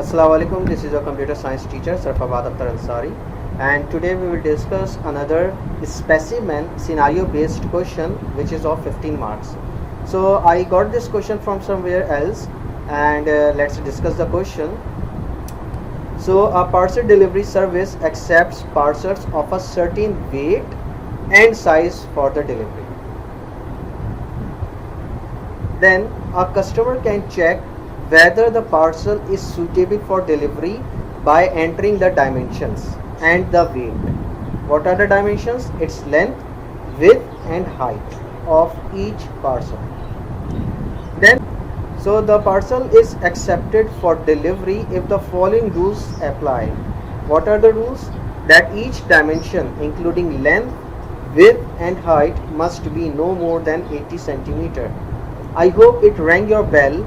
Assalamu alaikum. This is your computer science teacher Sarfabad Akhtar Ansari, and today we will discuss another specimen scenario based question which is of 15 marks. So I got this question from somewhere else, and let's discuss the question. So a parcel delivery service accepts parcels of a certain weight and size for the delivery. Then a customer can check whether the parcel is suitable for delivery by entering the dimensions and the weight. What are the dimensions? Its length, width and height of each parcel. Then, so the parcel is accepted for delivery if the following rules apply. What are the rules? That each dimension including length, width and height must be no more than 80 centimeter. I hope it rang your bell.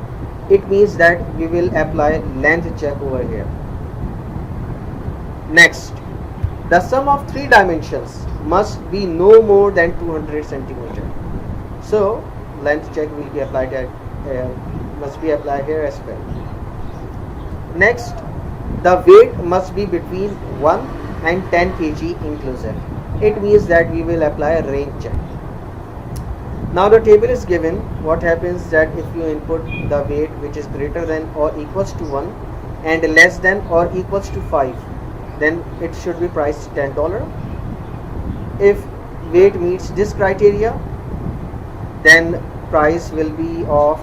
It means that we will apply length check over here. Next, the sum of three dimensions must be no more than 200 centimeter. So length check will be applied must be applied here as well. Next, the weight must be between 1 and 10 kg inclusive. It means that we will apply a range check. Now the table is given. What happens that if you input the weight which is greater than or equals to 1 and less than or equals to 5, then it should be priced $10. If weight meets this criteria, then price will be of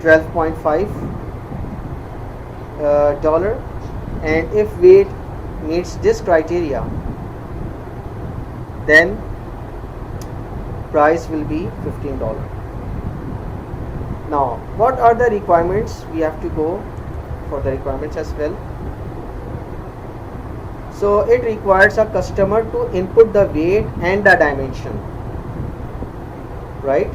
$12.5, and if weight meets this criteria, then price will be $15. Now what are the requirements? We have to go for the requirements as well. So it requires a customer to input the weight and the dimension, right?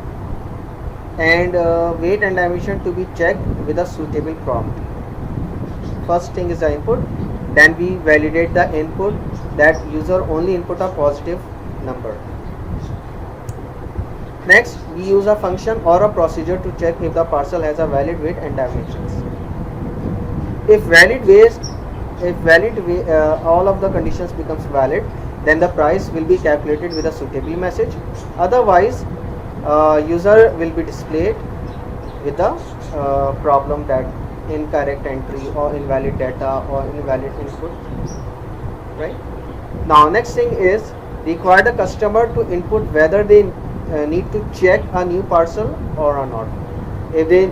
And weight and dimension to be checked with a suitable prompt. First thing is the input, then we validate the input, that user only input a positive number. Next, we use a function or a procedure to check if the parcel has a valid weight and dimensions. If all of the conditions becomes valid, then the price will be calculated with a suitable message. Otherwise, user will be displayed with the problem that incorrect entry or invalid data or invalid input. Right? Now, next thing is require the customer to input whether they need to check a new parcel or not. If they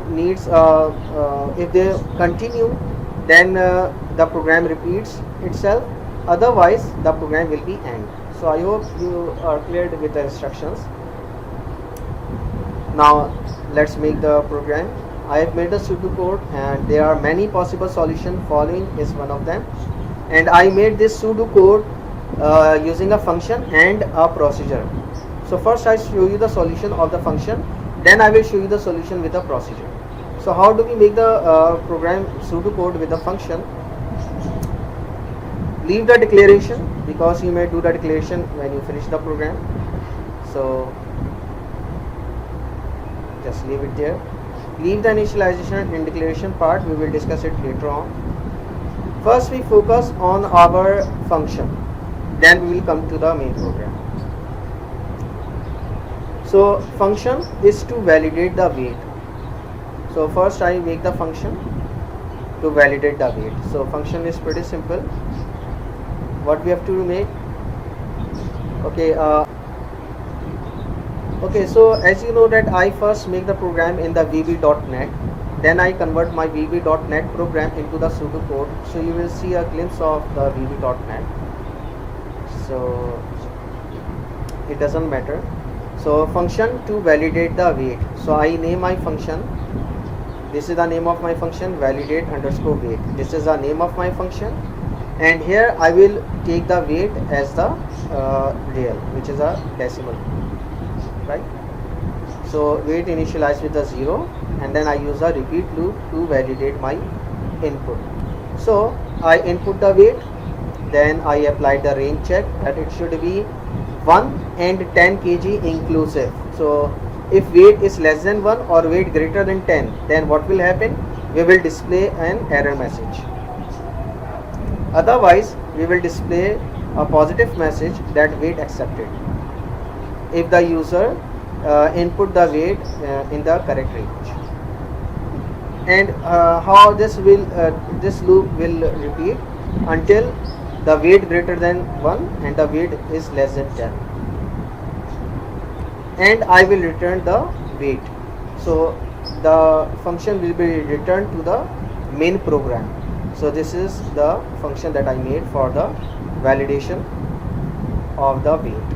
if they continue, then the program repeats itself. Otherwise, the program will be end. So I hope you are clear with the instructions. Now let's make the program. I have made the pseudocode, and there are many possible solutions. Following is one of them, and I made this pseudocode using a function and a procedure. So first I show you the solution of the function, then I will show you the solution with the procedure. So how do we make the program pseudocode with the function? Leave the declaration, because you may do the declaration when you finish the program. So just leave it there. Leave the initialization and declaration part, we will discuss it later on. First we focus on our function, then we will come to the main program. So function is to validate the weight. So first I make the function to validate the weight. So function is pretty simple. What we have to make? Okay, so as you know that I first make the program in the VB.NET, then I convert my VB.NET program into the pseudocode. So you will see a glimpse of the VB.NET. So it doesn't matter. So function to validate the weight. So I name my function. This is the name of my function, validate underscore weight. This is the name of my function, and here I will take the weight as the real, which is a decimal, right? So weight initialized with the 0, and then I use a repeat loop to validate my input. So I input the weight, then I apply the range check that it should be 1 and 10 kg inclusive. So if weight is less than 1 or weight greater than 10, then what will happen? we will display an error message. Otherwise, we will display a positive message that weight accepted if the user input the weight in the correct range. And how this loop will repeat until the weight greater than 1 and the weight is less than 10, and I will return the weight. So the function will be returned to the main program. So this is the function that I made for the validation of the weight.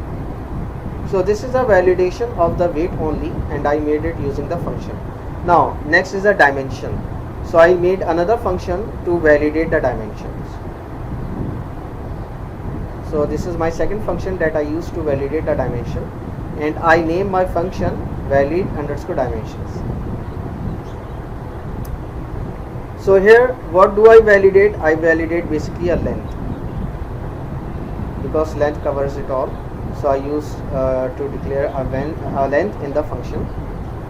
So this is a validation of the weight only, and I made it using the function. Now next is the dimension. So I made another function to validate the dimensions. So this is my second function that I used to validate the dimension, and I name my function valid_dimensions. So here what do I validate? I validate basically a length, because length covers it all. So I use to declare a length in the function,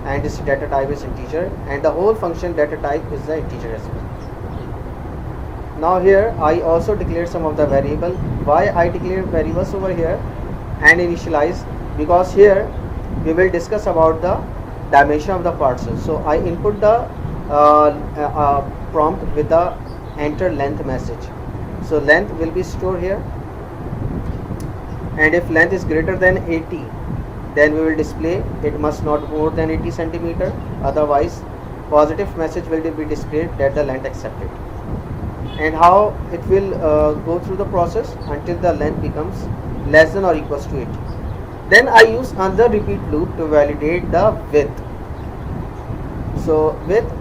and this data type is integer, and the whole function data type is the integer as well. Now here I also declare some of the variable. Why I declare variables over here and initialize? Because here we will discuss about the dimension of the parcel. So I input the prompt with the enter length message. So length will be stored here, and if length is greater than 80, then we will display it must not more than 80 centimeter. Otherwise, positive message will be displayed that the length accepted. And how it will go through the process until the length becomes less than or equals to 80. Then I use another repeat loop to validate the width. So width,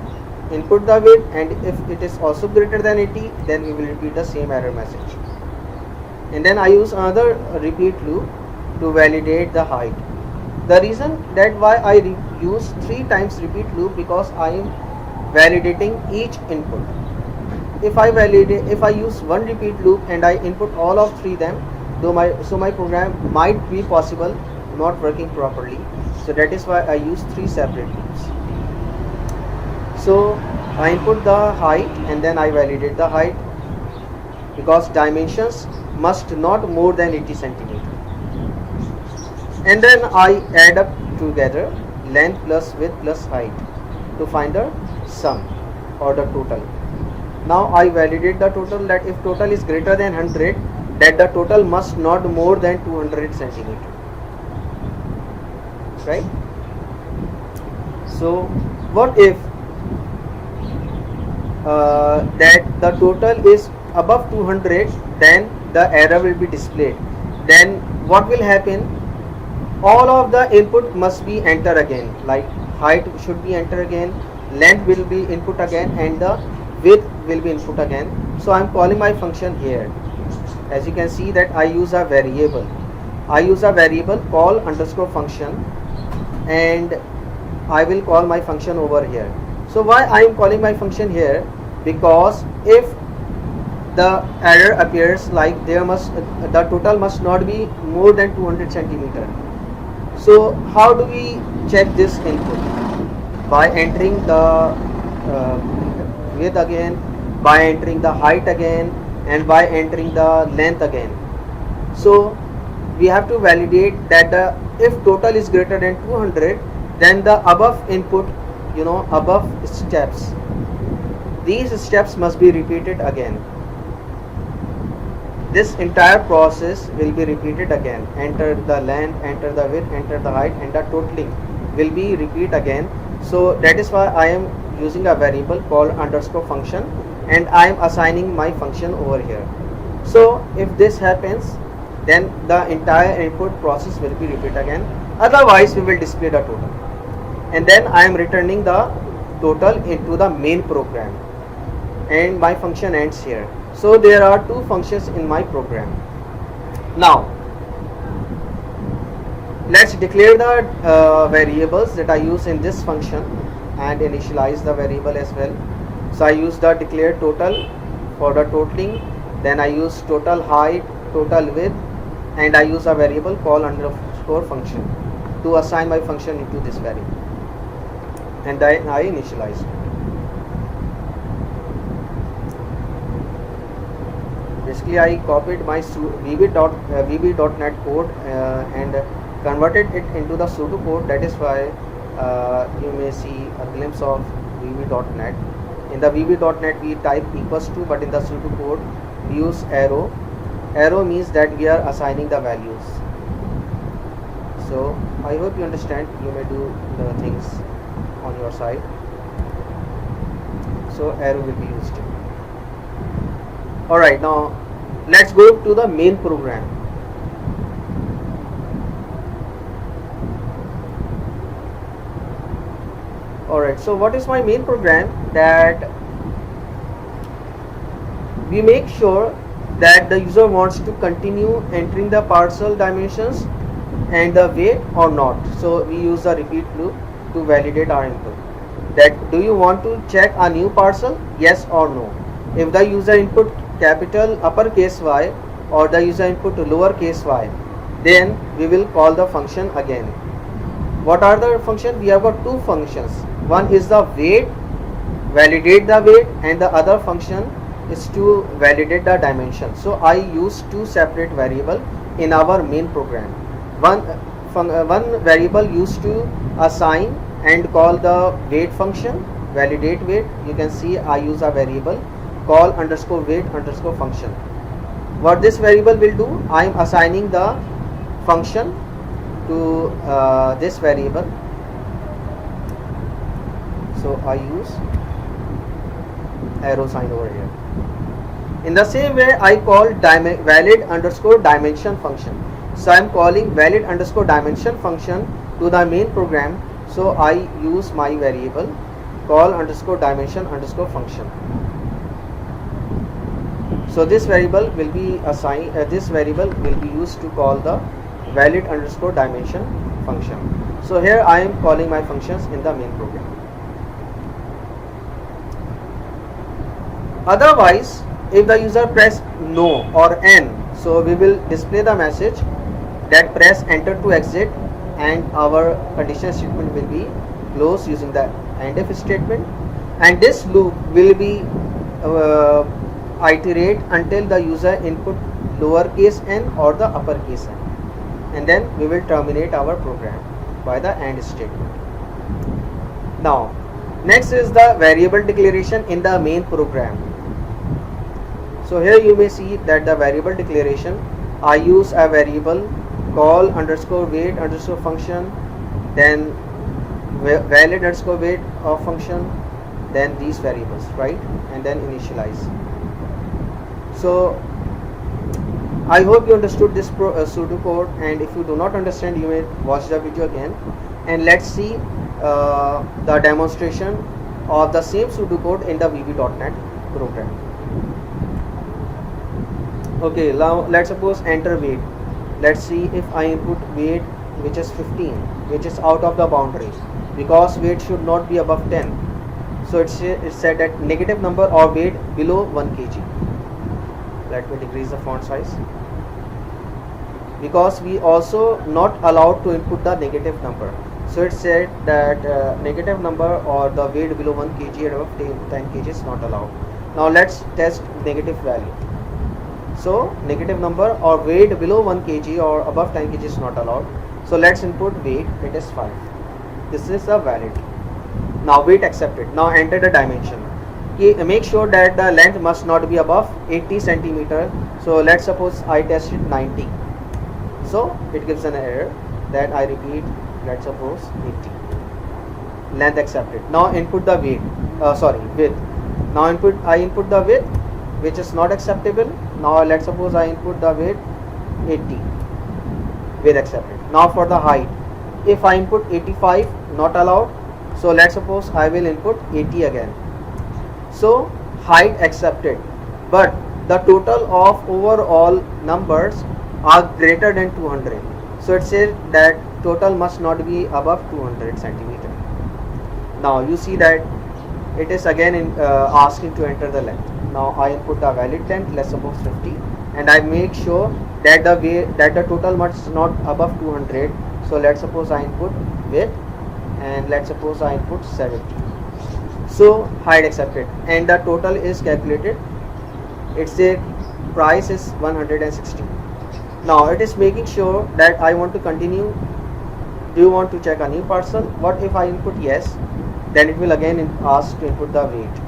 input the width, and if it is also greater than 80, then we will repeat the same error message. And then I use another repeat loop to validate the height. The reason that why I use 3 times repeat loop, because I am validating each input. If I use one repeat loop and I input all of 3 them, so my program might be possible not working properly. So that is why I use 3 separate loops. So I input the height and then I validate the height, because dimensions must not more than 80 centimeter. And then I add up together length plus width plus height to find the sum or the total. Now I validate the total, that if total is greater than 100, that the total must not more than 200 centimeter. Right? So what if that the total is above 200, then the error will be displayed. Then what will happen? All of the input must be entered again, like height should be entered again, length will be input again, and the width will be input again. So I am calling my function here. As you can see that I use a variable. I use a variable call underscore function, and I will call my function over here. So why I am calling my function here? Because if the error appears like the total must not be more than 200 centimeter. So how do we check this input? By entering the width again, by entering the height again, and by entering the length again. So we have to validate that if total is greater than 200, then the above input, above steps, these steps must be repeated again. This entire process will be repeated again. Enter the length, enter the width, enter the height, and the totaling will be repeat again. So that is why I am using a variable called underscore function, and I am assigning my function over here. So if this happens, then the entire input process will be repeat again. Otherwise we will display the total, and then I am returning the total into the main program, and my function ends here. So there are 2 functions in my program. Now let's declare the variables that I use in this function and initialize the variable as well. So I use the declare total for the totaling, then I use total height, total width, and I use a variable call underscore function to assign my function into this variable, and then I initialize it. basically I copied my VB.NET code and converted it into the pseudo code. That is why you may see a glimpse of VB.NET. In the VB.NET we type equals to, but in the pseudo code we use arrow. Arrow means that we are assigning the values. So I hope you understand. You may do the things on your side. So arrow will be used. Alright, now let's go to the main program. Alright, so what is my main program? That we make sure that the user wants to continue entering the parcel dimensions and the weight or not. So we use the repeat loop to validate our input. That do you want to check a new parcel? Yes or no. If the user input capital uppercase Y or the user input lowercase y, then we will call the function again. What are the functions? We have got two functions. One is the weight, validate the weight, and the other function is to validate the dimension. So I use two separate variables in our main program. One variable used to assign and call the weight function, validate weight. You can see I use a variable call underscore weight underscore function. What this variable will do, I am assigning the function to this variable. So I use arrow sign over here. In the same way, I call valid underscore dimension function. So I am calling valid underscore dimension function to the main program. So I use my variable call underscore dimension underscore function. So this variable will be assigned. This variable will be used to call the valid underscore dimension function. So here I am calling my functions in the main program. Otherwise, if the user press no or n, so we will display the message that press enter to exit, and our condition statement will be closed using the end if statement, and this loop will be iterate until the user input lowercase n or the uppercase n, and then we will terminate our program by the end statement. Now next is the variable declaration in the main program. So here you may see that the variable declaration, I use a variable call underscore weight underscore function, then valid underscore weight of function, then these variables, right, and then initialize. So I hope you understood this pseudo code, and if you do not understand, you may watch the video again, and let's see the demonstration of the same pseudo code in the VB.NET program. Okay, now let's suppose enter weight. Let's see if I input weight which is 15, which is out of the boundary, because weight should not be above 10. So it's said that negative number or weight below 1 kg. Let me decrease the font size, because we also not allowed to input the negative number. So it said that negative number or the weight below 1 kg and above 10 kg is not allowed. Now let's test negative value. So negative number or weight below 1 kg or above 10 kg is not allowed. So let's input weight, it is 5. This is a valid. Now weight accepted. Now enter the dimension. Make sure that the length must not be above 80 centimeter. So let's suppose I tested 90. So it gives an error. Then I repeat, let's suppose 80. Length accepted. Now input the weight. Width. Now I input the width, which is not acceptable. Now let's suppose I input the weight 80. Width accepted. Now for the height, if I input 85, not allowed. So let's suppose I will input 80 again. So height accepted, but the total of overall numbers are greater than 200. So it says that total must not be above 200 centimeter. Now you see that it is again asking to enter the length. Now I input the valid length, let's suppose 50, and I make sure that the total must not above 200. So let's suppose I input width, and let's suppose I input 70. So height accepted, and the total is calculated. It says price is 160. Now it is making sure that I want to continue. Do you want to check a new parcel? What if I input yes? Then it will again ask to input the weight.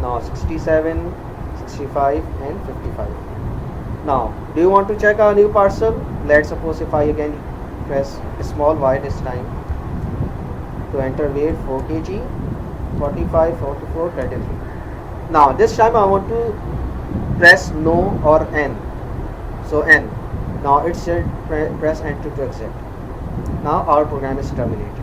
Now 67, 65 and 55. Now do you want to check a new parcel? Let's suppose if I again press small y this time to enter weight 4 kg, 45, 44, 33. Now this time I want to press no or n. So n. Now it said press enter to exit. Now our program is terminated.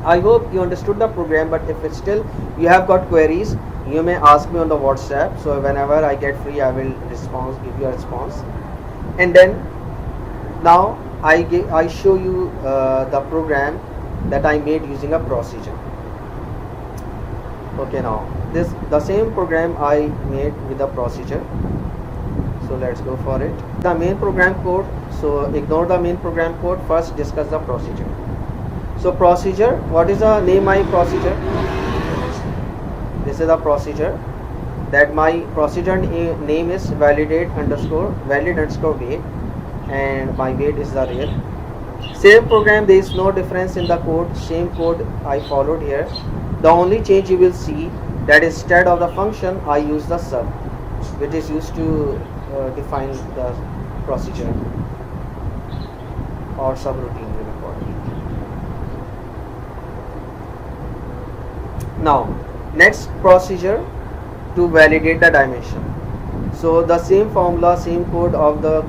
I hope you understood the program, but if it's still you have got queries, you may ask me on the WhatsApp. So whenever I get free, I will give you a response. And then now I show you the program that I made using a procedure. Okay, now the same program I made with the procedure. So let's go for it. The main program code. So ignore the main program code. First discuss the procedure. So procedure, what is the name my procedure? This is the procedure. That my procedure name is valid underscore weight, and my weight is the real. Same program, there is no difference in the code. Same code I followed here. The only change you will see that instead of the function I use the sub, which is used to define the procedure or subroutine. Now next procedure to validate the dimension. So the same formula, same code of the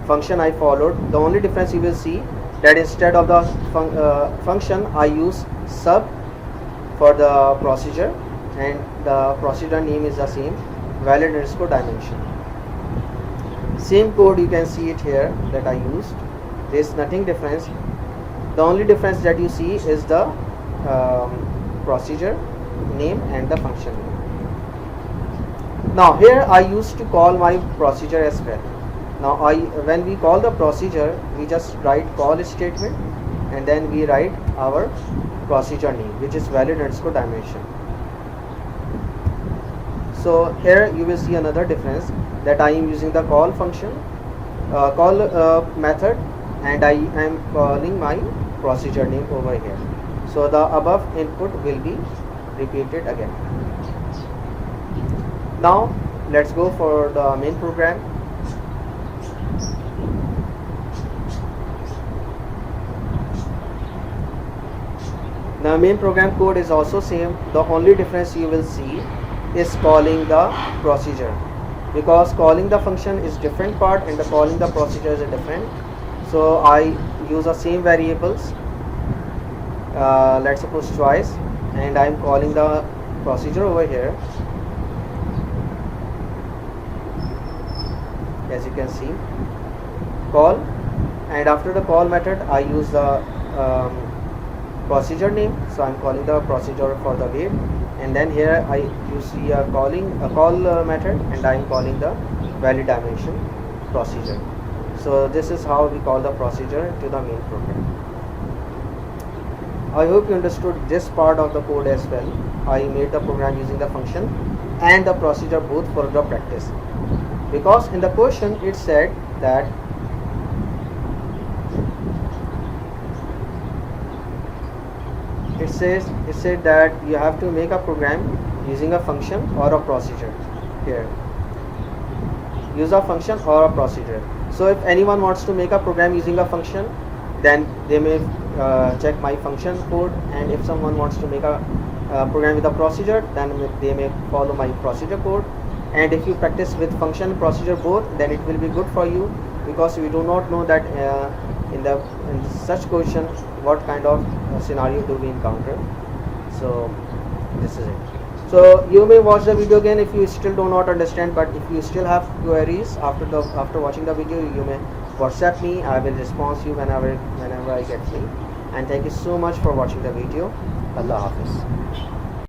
function I followed. The only difference you will see that instead of the function I use sub for the procedure, and the procedure name is the same, valid underscore dimension. Same code, you can see it here that I used. There is nothing difference. The only difference that you see is the procedure name and the function name. Now here I used to call my procedure as well. Now when we call the procedure, we just write call statement and then we write our procedure name, which is valid underscore dimension. So here you will see another difference, that I am using the call function, call method, and I am calling my procedure name over here. So the above input will be repeated again. Now let's go for the main program. The main program code is also same. The only difference you will see is calling the procedure, because calling the function is different part and the calling the procedure is a different. So I use the same variables, let's suppose twice, and I am calling the procedure over here. As you can see, call, and after the call method I use the procedure name. So I am calling the procedure for the weight, and then here you see a call method, and I am calling the valid dimension procedure. So this is how we call the procedure to the main program. I hope you understood this part of the code as well. I made the program using the function and the procedure both for the practice, because in the question it said that it said that you have to make a program using a function or a procedure. Here, use a function or a procedure. So if anyone wants to make a program using a function, then they may check my function code, and if someone wants to make a program with a procedure, then they may follow my procedure code. And if you practice with function and procedure both, then it will be good for you, because we do not know that in such question what kind of scenario do we encounter. So this is it. So you may watch the video again if you still do not understand, but if you still have queries after watching the video, you may WhatsApp me. I will respond to you whenever I get free. And thank you so much for watching the video. Allah Hafiz.